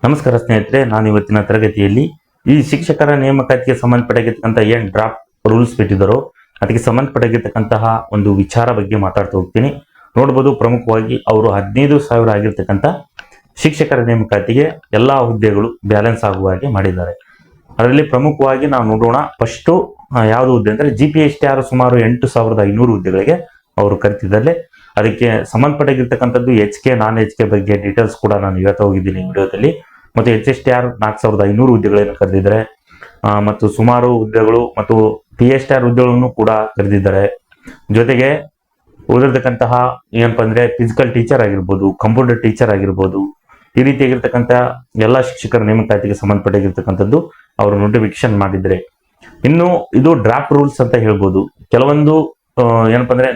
ನಮಸ್ಕಾರ ಸ್ನೇಹಿತರೆ, ನಾನು ಇವತ್ತಿನ ತರಗತಿಯಲ್ಲಿ ಈ ಶಿಕ್ಷಕರ ನೇಮಕಾತಿಗೆ ಸಂಬಂಧಪಟ್ಟಿರ್ತಕ್ಕಂಥ ಏನು ಡ್ರಾಫ್ಟ್ ರೂಲ್ಸ್ ಬಿಟ್ಟಿದ್ದಾರೋ ಅದಕ್ಕೆ ಸಂಬಂಧಪಟ್ಟಿರ್ತಕ್ಕಂತಹ ಒಂದು ವಿಚಾರ ಬಗ್ಗೆ ಮಾತಾಡ್ತಾ ಹೋಗ್ತೀನಿ. ನೋಡ್ಬೋದು, ಪ್ರಮುಖವಾಗಿ ಅವರು 15,000 ಆಗಿರ್ತಕ್ಕಂಥ ಶಿಕ್ಷಕರ ನೇಮಕಾತಿಗೆ ಎಲ್ಲಾ ಹುದ್ದೆಗಳು ಬ್ಯಾಲೆನ್ಸ್ ಆಗುವ ಹಾಗೆ ಮಾಡಿದ್ದಾರೆ. ಅದರಲ್ಲಿ ಪ್ರಮುಖವಾಗಿ ನಾವು ನೋಡೋಣ. ಫಸ್ಟ್ ಯಾವುದು ಹುದ್ದೆ ಅಂದ್ರೆ GPSTR ಸುಮಾರು 8,500 ಹುದ್ದೆಗಳಿಗೆ ಅವರು ಕರೆತಿದ್ದಾರೆ. ಅದಕ್ಕೆ ಸಂಬಂಧಪಟ್ಟಿರ್ತಕ್ಕಂಥದ್ದು HK ನಾನ್ HK ಬಗ್ಗೆ ಡೀಟೇಲ್ಸ್ ಕೂಡ ನಾನು ಹೇಳ್ತಾ ಹೋಗಿದ್ದೀನಿ ವಿಡಿಯೋದಲ್ಲಿ. ಮತ್ತು HSTR 4,500 ಹುದ್ದೆಗಳನ್ನು ಕರೆದಿದ್ದಾರೆ. ಮತ್ತು ಸುಮಾರು ಹುದ್ದೆಗಳು ಮತ್ತು PSTR ಹುದ್ದೆಗಳನ್ನು ಕೂಡ ಕರೆದಿದ್ದಾರೆ. ಜೊತೆಗೆ ಉಳಿದಿರ್ತಕ್ಕಂತಹ ಏನಪ್ಪ ಅಂದ್ರೆ ಫಿಸಿಕಲ್ ಟೀಚರ್ ಆಗಿರ್ಬೋದು, ಕಂಪ್ಯೂಟರ್ ಟೀಚರ್ ಆಗಿರ್ಬೋದು, ಈ ರೀತಿಯಾಗಿರ್ತಕ್ಕಂಥ ಎಲ್ಲ ಶಿಕ್ಷಕರ ನೇಮಕಾತಿಗೆ ಸಂಬಂಧಪಟ್ಟಿರ್ತಕ್ಕಂಥದ್ದು ಅವರು ನೋಟಿಫಿಕೇಶನ್ ಮಾಡಿದ್ರೆ. ಇನ್ನು ಇದು ಡ್ರಾಫ್ಟ್ ರೂಲ್ಸ್ ಅಂತ ಹೇಳ್ಬೋದು. ಕೆಲವೊಂದು ಏನಪ್ಪ ಅಂದ್ರೆ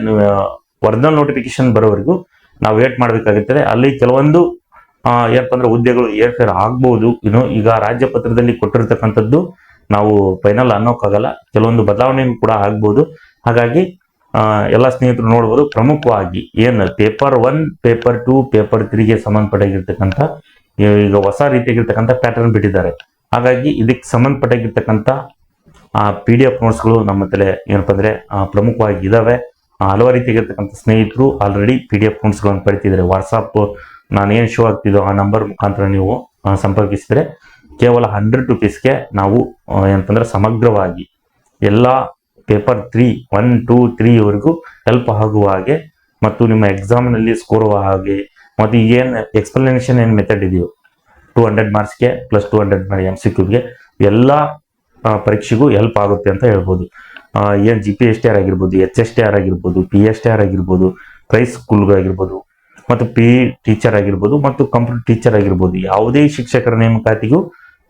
ಒರಿಜಿನಲ್ ನೋಟಿಫಿಕೇಶನ್ ಬರೋವರೆಗೂ ನಾವು ವೇಟ್ ಮಾಡಬೇಕಾಗುತ್ತದೆ. ಅಲ್ಲಿ ಕೆಲವೊಂದು ಏನಪ್ಪ ಅಂದ್ರೆ ಹುದ್ದೆಗಳು ಏರ್ಫೇರ್ ಆಗ್ಬಹುದು. ಇನ್ನು ಈಗ ರಾಜ್ಯ ಪತ್ರದಲ್ಲಿ ಕೊಟ್ಟಿರ್ತಕ್ಕಂಥದ್ದು ನಾವು ಫೈನಲ್ ಅನ್ನೋಕ್ಕಾಗಲ್ಲ, ಕೆಲವೊಂದು ಬದಲಾವಣೆ ಕೂಡ ಆಗ್ಬಹುದು. ಹಾಗಾಗಿ ಎಲ್ಲ ಸ್ನೇಹಿತರು ನೋಡ್ಬೋದು, ಪ್ರಮುಖವಾಗಿ ಏನು ಪೇಪರ್ 1, ಪೇಪರ್ 2, ಪೇಪರ್ 3ಗೆ ಸಂಬಂಧಪಟ್ಟಿರ್ತಕ್ಕಂಥ ಈಗ ಹೊಸ ರೀತಿಯಾಗಿರ್ತಕ್ಕಂಥ ಪ್ಯಾಟರ್ನ್ ಬಿಟ್ಟಿದ್ದಾರೆ. ಹಾಗಾಗಿ ಇದಕ್ಕೆ ಸಂಬಂಧಪಟ್ಟಿರ್ತಕ್ಕಂಥ PDF ನೋಟ್ಸ್ಗಳು ನಮ್ಮ ತಲೆ ಏನಪ್ಪ ಅಂದ್ರೆ ಪ್ರಮುಖವಾಗಿ ಇದಾವೆ. ಹಲವಾರು ರೀತಿಯಾಗಿರ್ತಕ್ಕಂಥ ಸ್ನೇಹಿತರು ಆಲ್ರೆಡಿ PDF ನೋಟ್ಸ್ಗಳನ್ನು ಪಡಿತಿದ್ದಾರೆ. ವಾಟ್ಸಾಪ್ ನಾನೇನು ಶೋ ಆಗ್ತಿದ್ದೋ ಆ ನಂಬರ್ ಮುಖಾಂತರ ನೀವು ಸಂಪರ್ಕಿಸಿದ್ರೆ ಕೇವಲ 100 ರೂಪೀಸ್ಗೆ ನಾವು ಏನಂತಂದ್ರೆ ಸಮಗ್ರವಾಗಿ ಎಲ್ಲ ಪೇಪರ್ 3, 1, 2, 3 ವರೆಗೂ ಹೆಲ್ಪ್ ಆಗುವ ಹಾಗೆ ಮತ್ತು ನಿಮ್ಮ ಎಕ್ಸಾಮ್ನಲ್ಲಿ ಸ್ಕೋರ್ ಆಗುವ ಹಾಗೆ ಮತ್ತು ಏನು ಎಕ್ಸ್ಪ್ಲನೇಷನ್ ಏನು ಮೆಥಡ್ ಇದೆಯೋ 200 ಮಾರ್ಕ್ಸ್ಗೆ ಪ್ಲಸ್ 200 MCQಗೆ ಎಲ್ಲ ಪರೀಕ್ಷೆಗೂ ಹೆಲ್ಪ್ ಆಗುತ್ತೆ ಅಂತ ಹೇಳ್ಬೋದು. ಏನು GPSTR ಆಗಿರ್ಬೋದು, HSTR ಆಗಿರ್ಬೋದು, PSTR ಆಗಿರ್ಬೋದು, ಪ್ರೈಸ್ ಸ್ಕೂಲ್ಗಳಾಗಿರ್ಬೋದು ಮತ್ತು PE ಟೀಚರ್ ಆಗಿರ್ಬೋದು ಮತ್ತು ಕಂಪ್ಯೂಟರ್ ಟೀಚರ್ ಆಗಿರ್ಬೋದು, ಯಾವುದೇ ಶಿಕ್ಷಕರ ನೇಮಕಾತಿಗೂ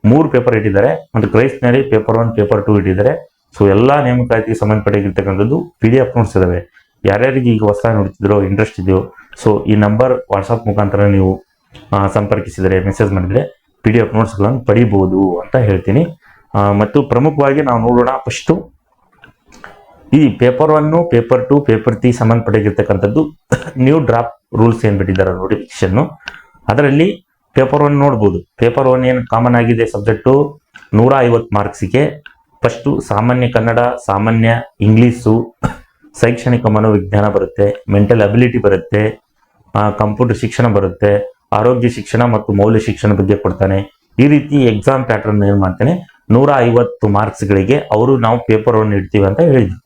3 ಪೇಪರ್ ಇಟ್ಟಿದ್ದಾರೆ. ಮತ್ತು ಕ್ರೈಸ್ಟ್ನಲ್ಲಿ ಪೇಪರ್ 1, ಪೇಪರ್ 2 ಇಟ್ಟಿದ್ದಾರೆ. ಸೊ ಎಲ್ಲಾ ನೇಮಕಾತಿಗೆ ಸಂಬಂಧಪಟ್ಟಿರ್ತಕ್ಕಂಥದ್ದು PDF ನೋಟ್ಸ್ ಇದಾವೆ. ಯಾರ್ಯಾರಿಗೆ ಈಗ ಹೊಸದಾಗಿ ನೋಡ್ತಿದ್ರೋ ಇಂಟ್ರೆಸ್ಟ್ ಇದೆಯೋ ಸೊ ಈ ನಂಬರ್ ವಾಟ್ಸಾಪ್ ಮುಖಾಂತರ ನೀವು ಸಂಪರ್ಕಿಸಿದರೆ ಮೆಸೇಜ್ ಮಾಡಿದ್ರೆ PDF ನೋಟ್ಸ್ಗಳನ್ನು ಪಡಿಬಹುದು ಅಂತ ಹೇಳ್ತೀನಿ. ಮತ್ತು ಪ್ರಮುಖವಾಗಿ ನಾವು ನೋಡೋಣ. ಫಸ್ಟ್ ಈ ಪೇಪರ್ 1, ಪೇಪರ್ 2, ಪೇಪರ್ 3 ಸಂಬಂಧಪಟ್ಟಿರ್ತಕ್ಕಂಥದ್ದು ನ್ಯೂ ಡ್ರಾಫ್ಟ್ ರೂಲ್ಸ್ ಏನ್ ಬಿಟ್ಟಿದ್ದಾರೆ ನೋಟಿಫಿಕೇಶನ್. ಅದರಲ್ಲಿ ಪೇಪರ್ 1 ನೋಡ್ಬೋದು. ಪೇಪರ್ 1 ಏನು ಕಾಮನ್ ಆಗಿದೆ ಸಬ್ಜೆಕ್ಟು 150 ಮಾರ್ಕ್ಸಿಗೆ. ಫಸ್ಟ್ ಸಾಮಾನ್ಯ ಕನ್ನಡ, ಸಾಮಾನ್ಯ ಇಂಗ್ಲೀಷು, ಶೈಕ್ಷಣಿಕ ಮನೋವಿಜ್ಞಾನ ಬರುತ್ತೆ, ಮೆಂಟಲ್ ಅಬಿಲಿಟಿ ಬರುತ್ತೆ, ಕಂಪ್ಯೂಟರ್ ಶಿಕ್ಷಣ ಬರುತ್ತೆ, ಆರೋಗ್ಯ ಶಿಕ್ಷಣ ಮತ್ತು ಮೌಲ್ಯ ಶಿಕ್ಷಣ ಬಗ್ಗೆ ಕೊಡ್ತಾನೆ. ಈ ರೀತಿ ಎಕ್ಸಾಮ್ ಪ್ಯಾಟರ್ನ್ ಏನ್ ಮಾಡ್ತಾನೆ 150 ಮಾರ್ಕ್ಸ್ಗಳಿಗೆ ಅವರು ನಾವು ಪೇಪರ್ 1 ಇಡ್ತೀವಿ ಅಂತ ಹೇಳಿದ್ವಿ.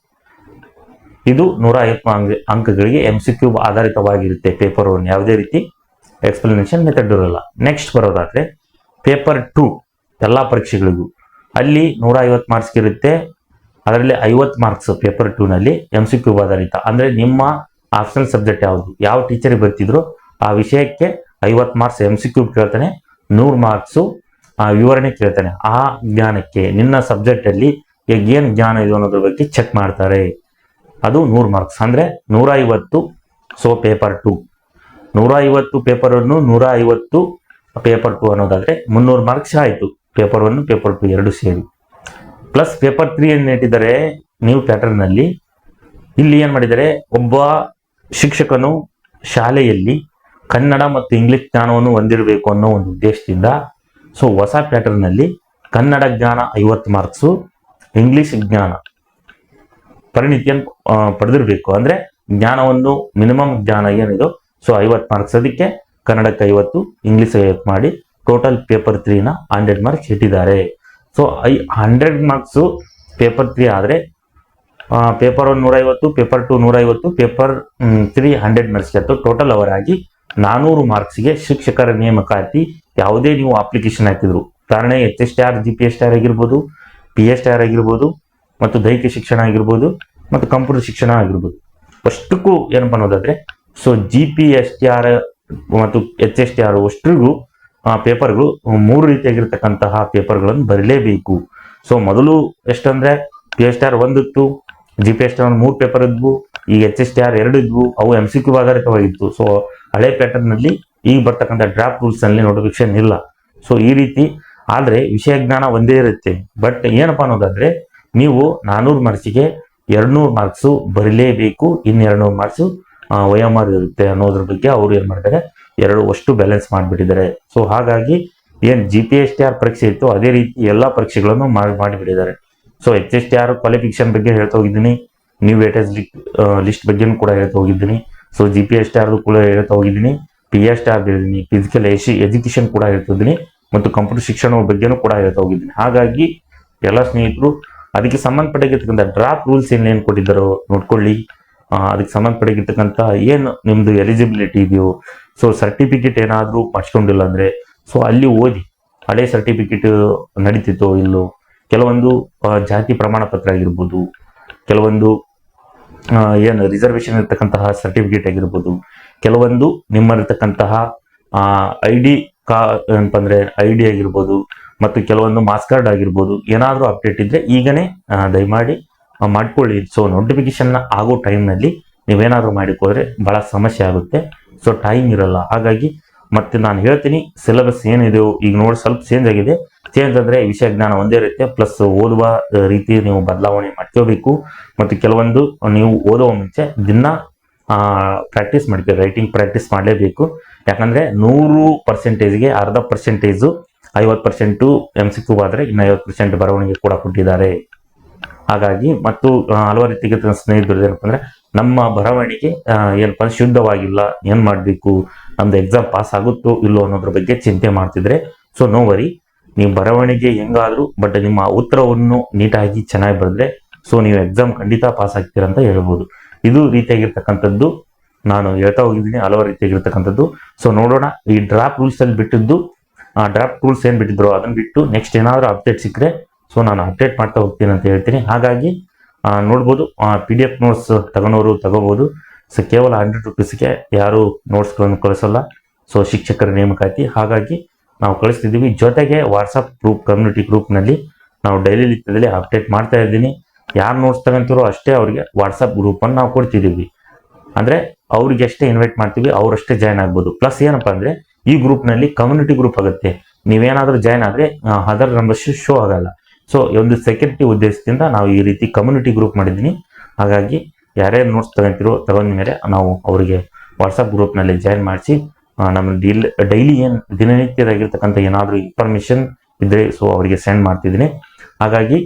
ಇದು 150 ಅಂಕಗಳಿಗೆ MCQ ಆಧಾರಿತವಾಗಿರುತ್ತೆ ಪೇಪರ್ 1. ಯಾವುದೇ ರೀತಿ ಎಕ್ಸ್ಪ್ಲನೇಷನ್ ಮೆಥಡ್ ಇರಲ್ಲ. ನೆಕ್ಸ್ಟ್ ಬರೋದಾದ್ರೆ ಪೇಪರ್ 2 ಎಲ್ಲಾ ಪರೀಕ್ಷೆಗಳಿಗೂ ಅಲ್ಲಿ 150 ಮಾರ್ಕ್ಸ್ ಇರುತ್ತೆ. ಅದರಲ್ಲಿ 50 ಮಾರ್ಕ್ಸ್ ಪೇಪರ್ 2 ನಲ್ಲಿ MCQ ಆಧಾರಿತ. ಅಂದ್ರೆ ನಿಮ್ಮ ಆಪ್ಷನಲ್ ಸಬ್ಜೆಕ್ಟ್ ಯಾವುದು, ಯಾವ ಟೀಚರ್ ಬರ್ತಿದ್ರು ಆ ವಿಷಯಕ್ಕೆ 50 ಮಾರ್ಕ್ಸ್ MCQ ಕೇಳ್ತಾನೆ, 100 ಮಾರ್ಕ್ಸ್ ವಿವರಣೆ ಕೇಳ್ತಾನೆ. ಆ ಜ್ಞಾನಕ್ಕೆ ನಿನ್ನ ಸಬ್ಜೆಕ್ಟ್ ಅಲ್ಲಿ ಏನ್ ಜ್ಞಾನ ಇದೆ ಅನ್ನೋದ್ರ ಬಗ್ಗೆ ಚೆಕ್ ಮಾಡ್ತಾರೆ. ಅದು 100 ಮಾರ್ಕ್ಸ್ ಅಂದ್ರೆ 150. ಸೊ ಪೇಪರ್ 2 150 ಪೇಪರ್ 1, 150 ಪೇಪರ್ 2 ಅನ್ನೋದಾದ್ರೆ 300 ಮಾರ್ಕ್ಸ್ ಆಯ್ತು. ಪೇಪರ್ 1, ಪೇಪರ್ 2 ಎರಡು ಸೇರಿ. ಪ್ಲಸ್ ಪೇಪರ್ 3 ಏನ್ ಇಟ್ಟಿದ್ದಾರೆ ನ್ಯೂ ಪ್ಯಾಟರ್ನ್ ನಲ್ಲಿ. ಇಲ್ಲಿ ಏನ್ ಮಾಡಿದ್ದಾರೆ, ಒಬ್ಬ ಶಿಕ್ಷಕನು ಶಾಲೆಯಲ್ಲಿ ಕನ್ನಡ ಮತ್ತು ಇಂಗ್ಲಿಷ್ ಜ್ಞಾನವನ್ನು ಹೊಂದಿರಬೇಕು ಅನ್ನೋ ಒಂದು ಉದ್ದೇಶದಿಂದ ಸೊ ಹೊಸ ಪ್ಯಾಟರ್ನ್ ನಲ್ಲಿ ಕನ್ನಡ ಜ್ಞಾನ 50 ಮಾರ್ಕ್ಸು, ಇಂಗ್ಲಿಷ್ ಜ್ಞಾನ ಪರಿಣಿತಿಯನ್ನು ಪಡೆದಿರಬೇಕು. ಅಂದ್ರೆ ಜ್ಞಾನವನ್ನು ಮಿನಿಮಮ್ ಜ್ಞಾನ ಏನಿದೆ ಸೊ 50 ಮಾರ್ಕ್ಸ್. ಅದಕ್ಕೆ ಕನ್ನಡಕ್ಕೆ 50, ಇಂಗ್ಲಿಷ್ 50 ಮಾಡಿ ಟೋಟಲ್ ಪೇಪರ್ 3ನ 100 ಮಾರ್ಕ್ಸ್ ಇಟ್ಟಿದ್ದಾರೆ. ಸೊ 100 ಮಾರ್ಕ್ಸ್ ಪೇಪರ್ 3 ಆದ್ರೆ ಪೇಪರ್ 1 150, ಪೇಪರ್ 2 150, ಪೇಪರ್ 3 100 ಮಾರ್ಕ್ಸ್ ಇತ್ತು. ಟೋಟಲ್ ಅವರಾಗಿ 400 ಮಾರ್ಕ್ಸ್ಗೆ ಶಿಕ್ಷಕರ ನೇಮಕಾತಿ ಯಾವುದೇ ನೀವು ಅಪ್ಲಿಕೇಶನ್ ಹಾಕಿದ್ರು, ಕಾರಣ HSTR, GPSTR ಆಗಿರ್ಬೋದು, PSTR ಆಗಿರ್ಬೋದು ಮತ್ತು ದೈಹಿಕ ಶಿಕ್ಷಣ ಆಗಿರ್ಬೋದು ಮತ್ತು ಕಂಪ್ಯೂಟರ್ ಶಿಕ್ಷಣ ಆಗಿರ್ಬೋದು. ಅಷ್ಟಕ್ಕೂ ಏನಪ್ಪ ಅನ್ನೋದಾದ್ರೆ ಸೊ GPSTR ಮತ್ತು HSTR ಅಷ್ಟಿಗೂ ಪೇಪರ್ಗಳು 3 ರೀತಿಯಾಗಿರ್ತಕ್ಕಂತಹ ಪೇಪರ್ಗಳನ್ನು ಬರಲೇಬೇಕು. ಸೊ ಮೊದಲು ಎಷ್ಟಂದ್ರೆ PSTR 1 ಇತ್ತು, GPSTR 3 ಪೇಪರ್ ಇದ್ವು, ಈಗ HSTR 2 ಇದ್ವು. ಅವು MCQ ಆಧಾರಿತವಾಗಿತ್ತು. ಸೊ ಹಳೆ ಪ್ಯಾಟರ್ನ್ ನಲ್ಲಿ ಈಗ ಬರ್ತಕ್ಕಂಥ ಡ್ರಾಫ್ಟ್ ರೂಲ್ಸ್ ನಲ್ಲಿ ನೋಟಿಫಿಕೇಶನ್ ಇಲ್ಲ. ಸೊ ಈ ರೀತಿ ಆದ್ರೆ ವಿಷಯ ಜ್ಞಾನ ಒಂದೇ ಇರುತ್ತೆ. ಬಟ್ ಏನಪ್ಪಾ ಅನ್ನೋದಾದ್ರೆ ನೀವು 400 ಮಾರ್ಕ್ಸಿಗೆ 200 ಮಾರ್ಕ್ಸ್ ಬರಲೇಬೇಕು. ಇನ್ನು 200 ಮಾರ್ಕ್ಸ್ OMR ಇರುತ್ತೆ ಅನ್ನೋದ್ರ ಬಗ್ಗೆ ಅವ್ರು ಏನ್ ಮಾಡ್ತಾರೆ, 2 ಅಷ್ಟು ಬ್ಯಾಲೆನ್ಸ್ ಮಾಡಿಬಿಟ್ಟಿದ್ದಾರೆ. ಸೊ ಹಾಗಾಗಿ ಏನ್ GPSTR ಪರೀಕ್ಷೆ ಇತ್ತು ಅದೇ ರೀತಿ ಎಲ್ಲಾ ಪರೀಕ್ಷೆಗಳನ್ನು ಮಾಡಿಬಿಟ್ಟಿದ್ದಾರೆ. ಸೊ HSTR ಕ್ವಾಲಿಫಿಕೇಶನ್ ಬಗ್ಗೆ ಹೇಳ್ತಾ ಹೋಗಿದ್ದೀನಿ, ನ್ಯೂ ವೇಟೇಜ್ ಲಿಸ್ಟ್ ಬಗ್ಗೆನೂ ಕೂಡ ಹೇಳ್ತಾ ಹೋಗಿದ್ದೀನಿ. ಸೊ GPSTR ಕೂಡ ಹೇಳ್ತಾ ಹೋಗಿದ್ದೀನಿ, PSTR ಹೇಳಿದ್ದೀನಿ, ಫಿಸಿಕಲ್ ಎಜುಕೇಶನ್ ಕೂಡ ಹೇಳ್ತಿದ್ದೀನಿ ಮತ್ತು ಕಂಪ್ಯೂಟರ್ ಶಿಕ್ಷಣ ಬಗ್ಗೆನೂ ಕೂಡ ಹೇಳ್ತಾ ಹೋಗಿದ್ದೀನಿ. ಹಾಗಾಗಿ ಎಲ್ಲ ಸ್ನೇಹಿತರು ಅದಕ್ಕೆ ಸಂಬಂಧಪಟ್ಟಿರ್ತಕ್ಕಂಥ ಡ್ರಾಫ್ಟ್ ರೂಲ್ಸ್ ಏನ್ ಕೊಟ್ಟಿದ್ದಾರೋ ನೋಡ್ಕೊಳ್ಳಿ. ಅದಕ್ಕೆ ಸಂಬಂಧಪಟ್ಟಿರ್ತಕ್ಕಂಥ ಏನು ನಿಮ್ದು ಎಲಿಜಿಬಿಲಿಟಿ ಇದೆಯೋ, ಸೊ ಸರ್ಟಿಫಿಕೇಟ್ ಏನಾದರೂ ಮಾಡಿಸ್ಕೊಂಡಿಲ್ಲ ಅಂದ್ರೆ ಸೊ ಅಲ್ಲಿ ಓದಿ ಹಳೆ ಸರ್ಟಿಫಿಕೇಟ್ ನಡೀತಿತ್ತೋ ಇಲ್ಲೋ, ಕೆಲವೊಂದು ಜಾತಿ ಪ್ರಮಾಣ ಪತ್ರ ಆಗಿರ್ಬೋದು, ಕೆಲವೊಂದು ಏನು ರಿಸರ್ವೇಶನ್ ಇರ್ತಕ್ಕಂತಹ ಸರ್ಟಿಫಿಕೇಟ್ ಆಗಿರ್ಬೋದು, ಕೆಲವೊಂದು ನಿಮ್ಮಲ್ಲಿರ್ತಕ್ಕಂತಹ ID ಏನಪ್ಪ ಅಂದ್ರೆ ID ಆಗಿರ್ಬೋದು ಮತ್ತು ಕೆಲವೊಂದು ಮಾಸ್ ಕಾರ್ಡ್ ಆಗಿರ್ಬೋದು, ಏನಾದರೂ ಅಪ್ಡೇಟ್ ಇದ್ರೆ ಈಗನೇ ದಯಮಾಡಿ ಮಾಡ್ಕೊಳ್ಳಿ. ಸೊ ನೋಟಿಫಿಕೇಶನ್ ಆಗೋ ಟೈಮ್ನಲ್ಲಿ ನೀವೇನಾದರೂ ಮಾಡಿಕೋದ್ರೆ ಬಹಳ ಸಮಸ್ಯೆ ಆಗುತ್ತೆ. ಸೊ ಟೈಮ್ ಇರಲ್ಲ. ಹಾಗಾಗಿ ಮತ್ತೆ ನಾನು ಹೇಳ್ತೀನಿ, ಸಿಲೆಬಸ್ ಏನಿದೆಯೋ ಈಗ ನೋಡಿ ಸ್ವಲ್ಪ ಚೇಂಜ್ ಆಗಿದೆ. ಚೇಂಜ್ ಅಂದ್ರೆ ವಿಷಯ ಜ್ಞಾನ ಒಂದೇ ಇರುತ್ತೆ, ಪ್ಲಸ್ ಓದುವ ರೀತಿ ನೀವು ಬದಲಾವಣೆ ಮಾಡ್ಕೋಬೇಕು. ಮತ್ತು ಕೆಲವೊಂದು ನೀವು ಓದುವ ಮುಂಚೆ ದಿನ ಪ್ರಾಕ್ಟೀಸ್ ಮಾಡ್ತೀವಿ, ರೈಟಿಂಗ್ ಪ್ರಾಕ್ಟೀಸ್ ಮಾಡಲೇಬೇಕು. ಯಾಕಂದ್ರೆ 100%ಗೆ ಅರ್ಧ ಪರ್ಸೆಂಟೇಜು 50% MCQ ಆದ್ರೆ ಇನ್ನು 50% ಬರವಣಿಗೆ ಕೂಡ ಕೊಟ್ಟಿದ್ದಾರೆ. ಹಾಗಾಗಿ ಮತ್ತು ಹಲವಾರು ರೀತಿಗೆ ಸ್ನೇಹಿತರು ಏನಪ್ಪ ಅಂದ್ರೆ ನಮ್ಮ ಬರವಣಿಗೆ ಏನಪ್ಪ ಶುದ್ಧವಾಗಿಲ್ಲ, ಏನ್ ಮಾಡ್ಬೇಕು, ನಮ್ದು ಎಕ್ಸಾಮ್ ಪಾಸ್ ಆಗುತ್ತೋ ಇಲ್ಲೋ ಅನ್ನೋದ್ರ ಬಗ್ಗೆ ಚಿಂತೆ ಮಾಡ್ತಿದ್ರೆ ಸೊ ನೋ ವರಿ, ನೀವು ಬರವಣಿಗೆ ಹೆಂಗಾದ್ರು ಬಟ್ ನಿಮ್ಮ ಉತ್ತರವನ್ನು ನೀಟಾಗಿ ಚೆನ್ನಾಗಿ ಬರೆದ್ರೆ ಸೊ ನೀವು ಎಕ್ಸಾಮ್ ಖಂಡಿತ ಪಾಸ್ ಆಗ್ತೀರಾ ಅಂತ ಹೇಳ್ಬೋದು. ಇದು ರೀತಿಯಾಗಿರ್ತಕ್ಕಂಥದ್ದು ನಾನು ಹೇಳ್ತಾ ಹೋಗಿದ್ದೀನಿ, ಹಲವಾರು ರೀತಿಯಾಗಿರ್ತಕ್ಕಂಥದ್ದು. ಸೊ ನೋಡೋಣ, ಈ ಡ್ರಾಫ್ಟ್ ರೂಲ್ಸ್ ಅಲ್ಲಿ ಬಿಟ್ಟಿದ್ದು ಡ್ರಾಫ್ಟ್ ರೂಲ್ಸ್ ಏನ್ ಬಿಟ್ಟಿದ್ರು ಅದನ್ನ ಬಿಟ್ಟು ನೆಕ್ಸ್ಟ್ ಏನಾದ್ರು ಅಪ್ಡೇಟ್ ಸಿಕ್ಕರೆ ಸೊ ನಾನು ಅಪ್ಡೇಟ್ ಮಾಡ್ತಾ ಹೋಗ್ತೀನಿ ಅಂತ ಹೇಳ್ತೀನಿ. ಹಾಗಾಗಿ ನೋಡ್ಬೋದು, PDF ನೋಟ್ಸ್ ತಗೊಂಡವರು ತಗೋಬಹುದು. ಸೊ ಕೇವಲ 100 ರೂಪೀಸ್ಗೆ ಯಾರು ನೋಟ್ಸ್ಗಳನ್ನು ಕಳಿಸಲ್ಲ. ಸೊ ಶಿಕ್ಷಕರ ನೇಮಕಾತಿ, ಹಾಗಾಗಿ ನಾವು ಕಳಿಸ್ತಿದ್ದೀವಿ. ಜೊತೆಗೆ ವಾಟ್ಸಪ್ ಗ್ರೂಪ್, ಕಮ್ಯುನಿಟಿ ಗ್ರೂಪ್ನಲ್ಲಿ ನಾವು ಡೈಲಿ ಲಿಖಿತದಲ್ಲಿ ಅಪ್ಡೇಟ್ ಮಾಡ್ತಾ ಇದ್ದೀನಿ. ಯಾರು ನೋಟ್ಸ್ ತಗೊಂತಾರೋ ಅಷ್ಟೇ ಅವ್ರಿಗೆ ವಾಟ್ಸಪ್ ಗ್ರೂಪನ್ನು ನಾವು ಕೊಡ್ತಿದ್ದೀವಿ. ಅಂದ್ರೆ ಅವ್ರಿಗೆ ಅಷ್ಟೇ ಇನ್ವೈಟ್ ಮಾಡ್ತೀವಿ, ಅವರಷ್ಟೇ ಜಾಯ್ನ್ ಆಗ್ಬೋದು. ಪ್ಲಸ್ ಏನಪ್ಪಾ ಅಂದ್ರೆ ಈ ಗ್ರೂಪ್ನಲ್ಲಿ ಕಮ್ಯುನಿಟಿ ಗ್ರೂಪ್ ಆಗುತ್ತೆ. ನೀವೇನಾದ್ರೂ ಜಾಯ್ನ್ ಆದ್ರೆ ಅದರ್ ನಂಬರ್ಸ್ ಶೋ ಆಗಲ್ಲ. ಸೊ ಒಂದು ಸೆಕ್ಯೂರಿಟಿ ಉದ್ದೇಶದಿಂದ ನಾವು ಈ ರೀತಿ ಕಮ್ಯುನಿಟಿ ಗ್ರೂಪ್ ಮಾಡಿದ್ದೀನಿ. ಹಾಗಾಗಿ ಯಾರ್ಯಾರು ನೋಟ್ಸ್ ತಗೊಂಡ ಮೇಲೆ ನಾವು ಅವರಿಗೆ ವಾಟ್ಸಪ್ ಗ್ರೂಪ್ನಲ್ಲಿ ಜಾಯ್ನ್ ಮಾಡಿಸಿ ನಮ್ಮ ಡೈಲಿ ಏನು ದಿನನಿತ್ಯದಾಗಿರ್ತಕ್ಕಂಥ ಏನಾದರೂ ಇನ್ಫಾರ್ಮೇಶನ್ ಇದ್ರೆ ಸೊ ಅವರಿಗೆ ಸೆಂಡ್ ಮಾಡ್ತಿದ್ದೀನಿ. ಹಾಗಾಗಿ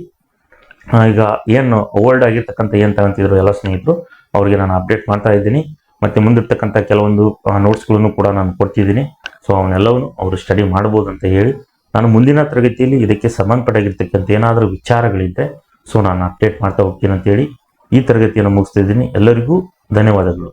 ಈಗ ಏನು ಓಲ್ಡ್ ಆಗಿರ್ತಕ್ಕಂಥ ಏನು ತಗೊಂತಿದ್ರು ಎಲ್ಲ ಸ್ನೇಹಿತರು ಅವ್ರಿಗೆ ನಾನು ಅಪ್ಡೇಟ್ ಮಾಡ್ತಾ ಇದ್ದೀನಿ. ಮತ್ತೆ ಮುಂದಿರ್ತಕ್ಕಂಥ ಕೆಲವೊಂದು ನೋಟ್ಸ್ಗಳನ್ನು ಕೂಡ ನಾನು ಕೊಡ್ತಿದ್ದೀನಿ. ಸೊ ಅವನ್ನೆಲ್ಲವನ್ನು ಅವರು ಸ್ಟಡಿ ಮಾಡ್ಬೋದು ಅಂತ ಹೇಳಿ ನಾನು ಮುಂದಿನ ತರಗತಿಯಲ್ಲಿ ಇದಕ್ಕೆ ಸಂಬಂಧಪಟ್ಟಾಗಿರ್ತಕ್ಕಂಥ ಏನಾದರೂ ವಿಚಾರಗಳಿದ್ದರೆ ಸೊ ನಾನು ಅಪ್ಡೇಟ್ ಮಾಡ್ತಾ ಹೋಗ್ತೀನಿ ಅಂತೇಳಿ ಈ ತರಗತಿಯನ್ನು ಮುಗಿಸ್ತಿದ್ದೀನಿ. ಎಲ್ಲರಿಗೂ ಧನ್ಯವಾದಗಳು.